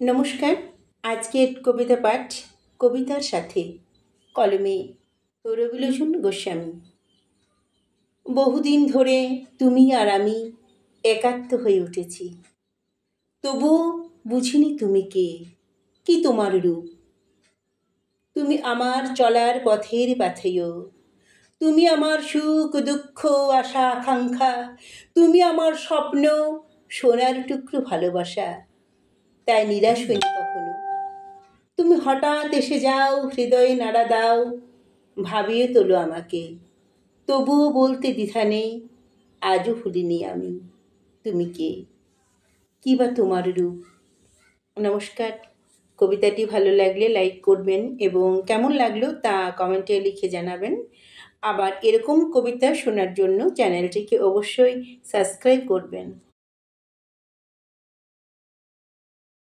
নমস্কার। আজকের কবিতা পাঠ কবিতার সাথে কলমে রবিলোচন গোস্বামী। বহুদিন ধরে তুমি আর আমি একাত্ম হয়ে উঠেছি, তবুও বুঝিনি তুমি কে, কি তোমার রূপ। তুমি আমার চলার পথের পাথেয়, তুমি আমার সুখ দুঃখ আশা আকাঙ্ক্ষা, তুমি আমার স্বপ্ন সোনার টুকরো ভালোবাসা। তাই নিরাশ হইনি কখনো। তুমি হঠাৎ এসে যাও, হৃদয়ে নাড়া দাও, ভাবিয়ে তোলো আমাকে। তবুও বলতে দ্বিধা নেই, আজও ভুলিনি আমি তুমি কে, কি বা তোমার রূপ। নমস্কার। কবিতাটি ভালো লাগলে লাইক করবেন এবং কেমন লাগলো তা কমেন্টে লিখে জানাবেন। আবার এরকম কবিতা শোনার জন্য চ্যানেলটিকে অবশ্যই সাবস্ক্রাইব করবেন।